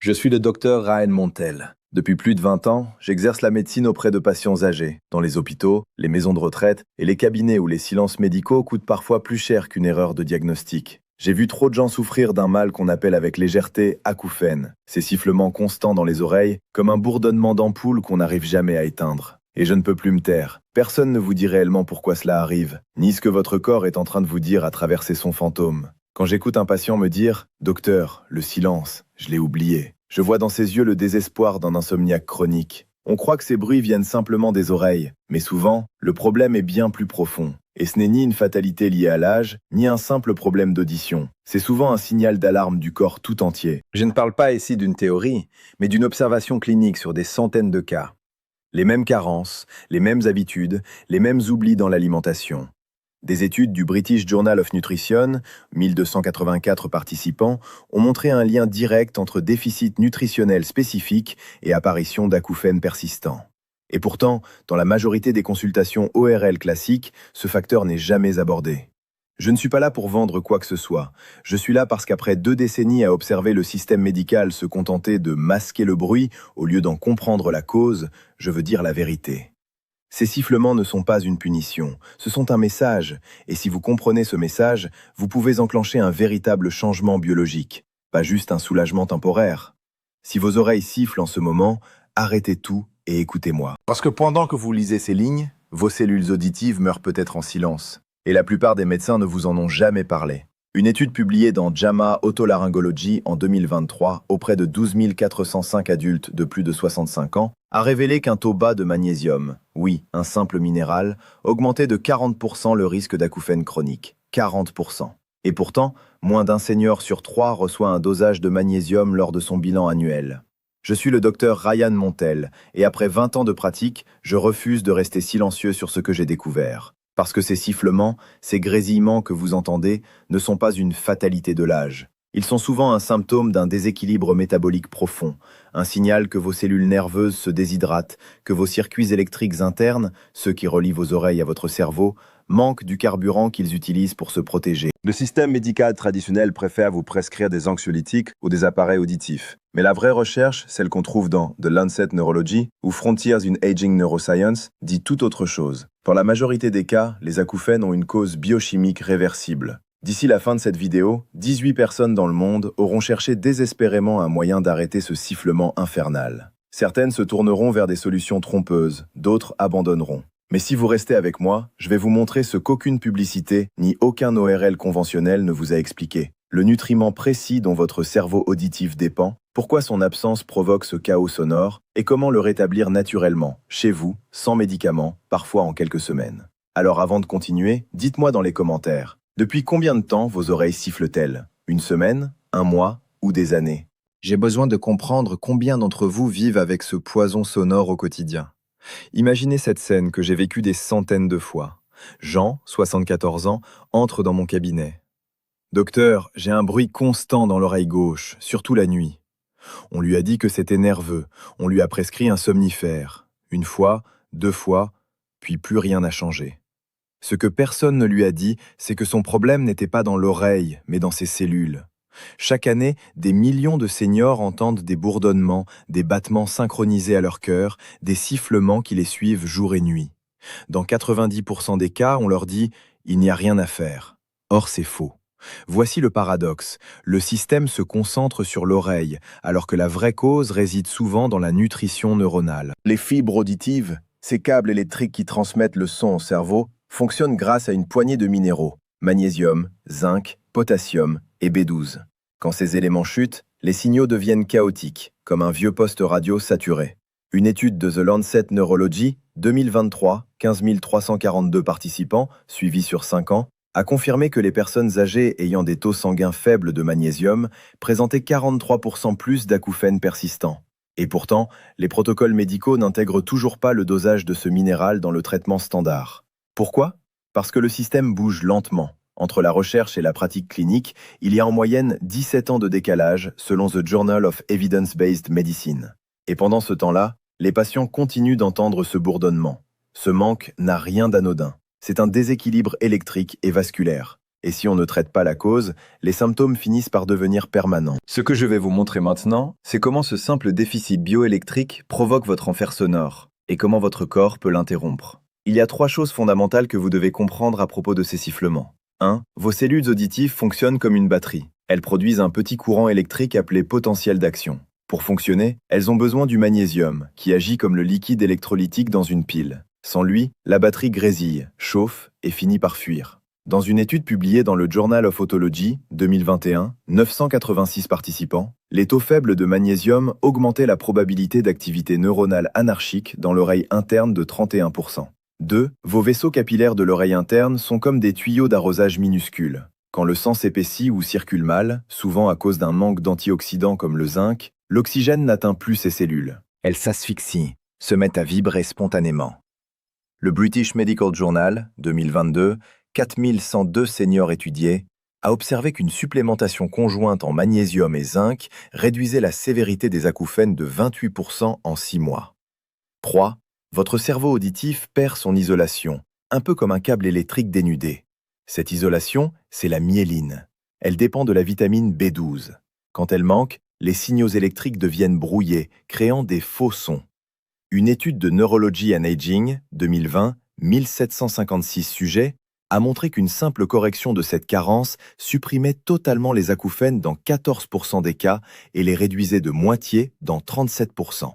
Je suis le docteur Ryan Montel. Depuis plus de 20 ans, j'exerce la médecine auprès de patients âgés, dans les hôpitaux, les maisons de retraite et les cabinets où les silences médicaux coûtent parfois plus cher qu'une erreur de diagnostic. J'ai vu trop de gens souffrir d'un mal qu'on appelle avec légèreté acouphène, ces sifflements constants dans les oreilles, comme un bourdonnement d'ampoule qu'on n'arrive jamais à éteindre. Et je ne peux plus me taire. Personne ne vous dit réellement pourquoi cela arrive, ni ce que votre corps est en train de vous dire à travers ces sons fantômes. Quand j'écoute un patient me dire « Docteur, le silence, je l'ai oublié », je vois dans ses yeux le désespoir d'un insomniaque chronique. On croit que ces bruits viennent simplement des oreilles, mais souvent, le problème est bien plus profond. Et ce n'est ni une fatalité liée à l'âge, ni un simple problème d'audition. C'est souvent un signal d'alarme du corps tout entier. Je ne parle pas ici d'une théorie, mais d'une observation clinique sur des centaines de cas. Les mêmes carences, les mêmes habitudes, les mêmes oublis dans l'alimentation. Des études du British Journal of Nutrition, 1284 participants, ont montré un lien direct entre déficit nutritionnel spécifique et apparition d'acouphènes persistants. Et pourtant, dans la majorité des consultations ORL classiques, ce facteur n'est jamais abordé. Je ne suis pas là pour vendre quoi que ce soit. Je suis là parce qu'après 2 décennies à observer le système médical se contenter de masquer le bruit au lieu d'en comprendre la cause, je veux dire la vérité. Ces sifflements ne sont pas une punition, ce sont un message, et si vous comprenez ce message, vous pouvez enclencher un véritable changement biologique, pas juste un soulagement temporaire. Si vos oreilles sifflent en ce moment, arrêtez tout et écoutez-moi. Parce que pendant que vous lisez ces lignes, vos cellules auditives meurent peut-être en silence, et la plupart des médecins ne vous en ont jamais parlé. Une étude publiée dans JAMA Otolaryngology en 2023 auprès de 12 405 adultes de plus de 65 ans a révélé qu'un taux bas de magnésium, oui, un simple minéral, augmentait de 40% le risque d'acouphène chronique. 40%. Et pourtant, moins d'un senior sur 3 reçoit un dosage de magnésium lors de son bilan annuel. Je suis le docteur Ryan Montel, et après 20 ans de pratique, je refuse de rester silencieux sur ce que j'ai découvert. Parce que ces sifflements, ces grésillements que vous entendez, ne sont pas une fatalité de l'âge. Ils sont souvent un symptôme d'un déséquilibre métabolique profond, un signal que vos cellules nerveuses se déshydratent, que vos circuits électriques internes, ceux qui relient vos oreilles à votre cerveau, manquent du carburant qu'ils utilisent pour se protéger. Le système médical traditionnel préfère vous prescrire des anxiolytiques ou des appareils auditifs. Mais la vraie recherche, celle qu'on trouve dans The Lancet Neurology ou Frontiers in Aging Neuroscience, dit tout autre chose. Dans la majorité des cas, les acouphènes ont une cause biochimique réversible. D'ici la fin de cette vidéo, 18 personnes dans le monde auront cherché désespérément un moyen d'arrêter ce sifflement infernal. Certaines se tourneront vers des solutions trompeuses, d'autres abandonneront. Mais si vous restez avec moi, je vais vous montrer ce qu'aucune publicité ni aucun ORL conventionnel ne vous a expliqué. Le nutriment précis dont votre cerveau auditif dépend, pourquoi son absence provoque ce chaos sonore et comment le rétablir naturellement, chez vous, sans médicaments, parfois en quelques semaines. Alors avant de continuer, dites-moi dans les commentaires, depuis combien de temps vos oreilles sifflent-elles? Une semaine? Un mois? Ou des années? J'ai besoin de comprendre combien d'entre vous vivent avec ce poison sonore au quotidien. Imaginez cette scène que j'ai vécue des centaines de fois. Jean, 74 ans, entre dans mon cabinet. « Docteur, j'ai un bruit constant dans l'oreille gauche, surtout la nuit. » On lui a dit que c'était nerveux, on lui a prescrit un somnifère. 1 fois, 2 fois, puis plus rien n'a changé. Ce que personne ne lui a dit, c'est que son problème n'était pas dans l'oreille, mais dans ses cellules. Chaque année, des millions de seniors entendent des bourdonnements, des battements synchronisés à leur cœur, des sifflements qui les suivent jour et nuit. Dans 90% des cas, on leur dit « il n'y a rien à faire ». Or, c'est faux. Voici le paradoxe. Le système se concentre sur l'oreille, alors que la vraie cause réside souvent dans la nutrition neuronale. Les fibres auditives, ces câbles électriques qui transmettent le son au cerveau, fonctionnent grâce à une poignée de minéraux, magnésium, zinc, potassium et B12. Quand ces éléments chutent, les signaux deviennent chaotiques, comme un vieux poste radio saturé. Une étude de The Lancet Neurology, 2023, 15 342 participants, suivis sur 5 ans, a confirmé que les personnes âgées ayant des taux sanguins faibles de magnésium présentaient 43% plus d'acouphènes persistants. Et pourtant, les protocoles médicaux n'intègrent toujours pas le dosage de ce minéral dans le traitement standard. Pourquoi? Parce que le système bouge lentement. Entre la recherche et la pratique clinique, il y a en moyenne 17 ans de décalage selon The Journal of Evidence-Based Medicine. Et pendant ce temps-là, les patients continuent d'entendre ce bourdonnement. Ce manque n'a rien d'anodin. C'est un déséquilibre électrique et vasculaire. Et si on ne traite pas la cause, les symptômes finissent par devenir permanents. Ce que je vais vous montrer maintenant, c'est comment ce simple déficit bioélectrique provoque votre enfer sonore et comment votre corps peut l'interrompre. Il y a 3 choses fondamentales que vous devez comprendre à propos de ces sifflements. 1. Vos cellules auditives fonctionnent comme une batterie. Elles produisent un petit courant électrique appelé potentiel d'action. Pour fonctionner, elles ont besoin du magnésium, qui agit comme le liquide électrolytique dans une pile. Sans lui, la batterie grésille, chauffe et finit par fuir. Dans une étude publiée dans le Journal of Otology 2021, 986 participants, les taux faibles de magnésium augmentaient la probabilité d'activité neuronale anarchique dans l'oreille interne de 31%. 2. Vos vaisseaux capillaires de l'oreille interne sont comme des tuyaux d'arrosage minuscules. Quand le sang s'épaissit ou circule mal, souvent à cause d'un manque d'antioxydants comme le zinc, l'oxygène n'atteint plus ces cellules. Elles s'asphyxient, se mettent à vibrer spontanément. Le British Medical Journal, 2022, 4102 seniors étudiés, a observé qu'une supplémentation conjointe en magnésium et zinc réduisait la sévérité des acouphènes de 28% en 6 mois. 3. Votre cerveau auditif perd son isolation, un peu comme un câble électrique dénudé. Cette isolation, c'est la myéline. Elle dépend de la vitamine B12. Quand elle manque, les signaux électriques deviennent brouillés, créant des faux sons. Une étude de Neurology and Aging, 2020, 1756 sujets, a montré qu'une simple correction de cette carence supprimait totalement les acouphènes dans 14% des cas et les réduisait de moitié dans 37%.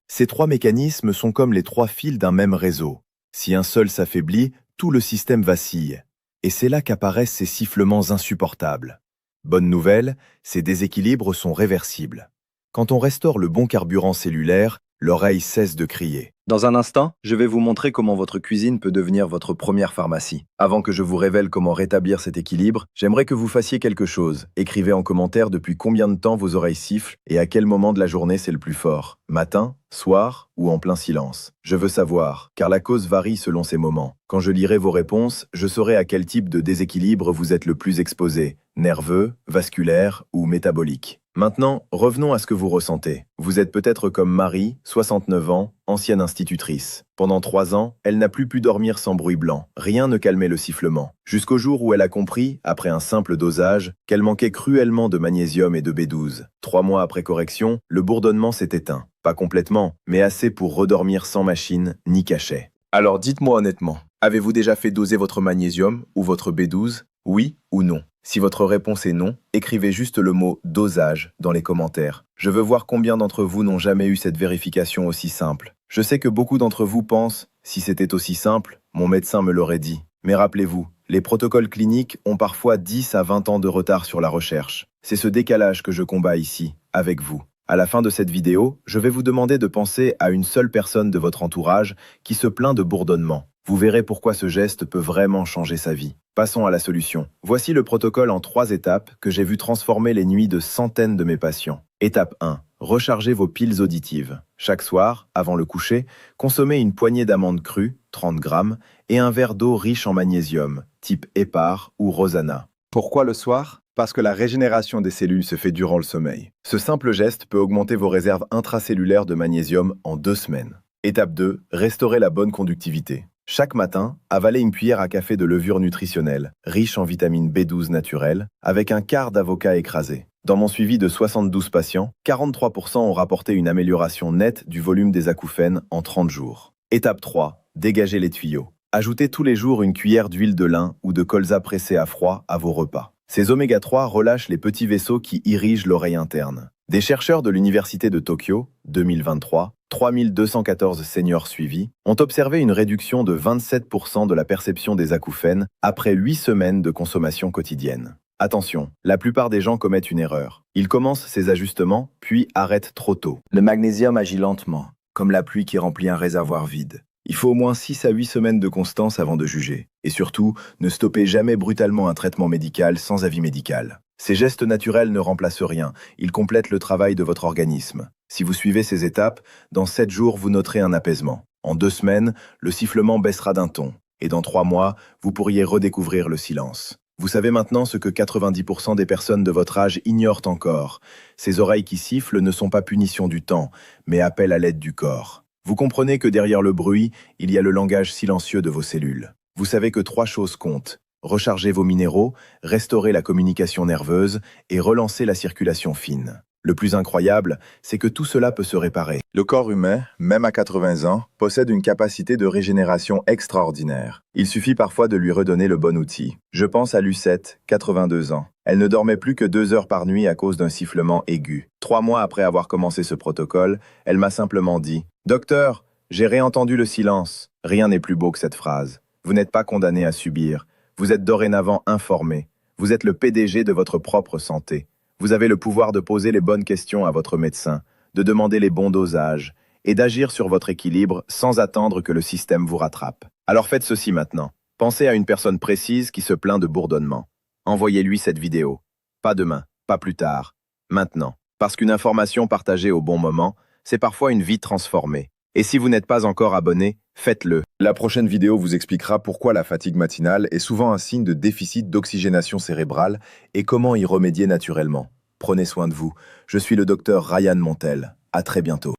Ces 3 mécanismes sont comme les 3 fils d'un même réseau. Si un seul s'affaiblit, tout le système vacille. Et c'est là qu'apparaissent ces sifflements insupportables. Bonne nouvelle, ces déséquilibres sont réversibles. Quand on restaure le bon carburant cellulaire, l'oreille cesse de crier. Dans un instant, je vais vous montrer comment votre cuisine peut devenir votre première pharmacie. Avant que je vous révèle comment rétablir cet équilibre, j'aimerais que vous fassiez quelque chose. Écrivez en commentaire depuis combien de temps vos oreilles sifflent et à quel moment de la journée c'est le plus fort. Matin, soir ou en plein silence. Je veux savoir, car la cause varie selon ces moments. Quand je lirai vos réponses, je saurai à quel type de déséquilibre vous êtes le plus exposé. Nerveux, vasculaire ou métabolique. Maintenant, revenons à ce que vous ressentez. Vous êtes peut-être comme Marie, 69 ans, ancienne institutrice. Pendant 3 ans, elle n'a plus pu dormir sans bruit blanc. Rien ne calmait le sifflement. Jusqu'au jour où elle a compris, après un simple dosage, qu'elle manquait cruellement de magnésium et de B12. 3 mois après correction, le bourdonnement s'est éteint. Pas complètement, mais assez pour redormir sans machine ni cachet. Alors dites-moi honnêtement, avez-vous déjà fait doser votre magnésium ou votre B12? Oui ou non? Si votre réponse est non, écrivez juste le mot « dosage » dans les commentaires. Je veux voir combien d'entre vous n'ont jamais eu cette vérification aussi simple. Je sais que beaucoup d'entre vous pensent « si c'était aussi simple, mon médecin me l'aurait dit ». Mais rappelez-vous, les protocoles cliniques ont parfois 10 à 20 ans de retard sur la recherche. C'est ce décalage que je combats ici, avec vous. À la fin de cette vidéo, je vais vous demander de penser à une seule personne de votre entourage qui se plaint de bourdonnement. Vous verrez pourquoi ce geste peut vraiment changer sa vie. Passons à la solution. Voici le protocole en 3 étapes que j'ai vu transformer les nuits de centaines de mes patients. Étape 1. Rechargez vos piles auditives. Chaque soir, avant le coucher, consommez une poignée d'amandes crues, 30 grammes, et un verre d'eau riche en magnésium, type Hépar ou Rosana. Pourquoi le soir? Parce que la régénération des cellules se fait durant le sommeil. Ce simple geste peut augmenter vos réserves intracellulaires de magnésium en 2 semaines. Étape 2. Restaurer la bonne conductivité. Chaque matin, avalez une cuillère à café de levure nutritionnelle, riche en vitamine B12 naturelle, avec un quart d'avocat écrasé. Dans mon suivi de 72 patients, 43% ont rapporté une amélioration nette du volume des acouphènes en 30 jours. Étape 3. Dégagez les tuyaux. Ajoutez tous les jours une cuillère d'huile de lin ou de colza pressé à froid à vos repas. Ces oméga 3 relâchent les petits vaisseaux qui irrigent l'oreille interne. Des chercheurs de l'Université de Tokyo, 2023, 3214 seniors suivis, ont observé une réduction de 27% de la perception des acouphènes après 8 semaines de consommation quotidienne. Attention, la plupart des gens commettent une erreur. Ils commencent ces ajustements, puis arrêtent trop tôt. Le magnésium agit lentement, comme la pluie qui remplit un réservoir vide. Il faut au moins 6 à 8 semaines de constance avant de juger. Et surtout, ne stoppez jamais brutalement un traitement médical sans avis médical. Ces gestes naturels ne remplacent rien, ils complètent le travail de votre organisme. Si vous suivez ces étapes, dans 7 jours, vous noterez un apaisement. En 2 semaines, le sifflement baissera d'un ton. Et dans 3 mois, vous pourriez redécouvrir le silence. Vous savez maintenant ce que 90% des personnes de votre âge ignorent encore. Ces oreilles qui sifflent ne sont pas punition du temps, mais appel à l'aide du corps. Vous comprenez que derrière le bruit, il y a le langage silencieux de vos cellules. Vous savez que 3 choses comptent. recharger vos minéraux, restaurer la communication nerveuse et relancer la circulation fine. Le plus incroyable, c'est que tout cela peut se réparer. Le corps humain, même à 80 ans, possède une capacité de régénération extraordinaire. Il suffit parfois de lui redonner le bon outil. Je pense à Lucette, 82 ans. Elle ne dormait plus que 2 heures par nuit à cause d'un sifflement aigu. 3 mois après avoir commencé ce protocole, elle m'a simplement dit « Docteur, j'ai réentendu le silence. » Rien n'est plus beau que cette phrase. Vous n'êtes pas condamné à subir. Vous êtes dorénavant informé. Vous êtes le PDG de votre propre santé. Vous avez le pouvoir de poser les bonnes questions à votre médecin, de demander les bons dosages et d'agir sur votre équilibre sans attendre que le système vous rattrape. Alors faites ceci maintenant. Pensez à une personne précise qui se plaint de bourdonnement. Envoyez-lui cette vidéo. Pas demain, pas plus tard, maintenant. Parce qu'une information partagée au bon moment, c'est parfois une vie transformée. Et si vous n'êtes pas encore abonné, faites-le. La prochaine vidéo vous expliquera pourquoi la fatigue matinale est souvent un signe de déficit d'oxygénation cérébrale et comment y remédier naturellement. Prenez soin de vous. Je suis le docteur Ryan Montel. À très bientôt.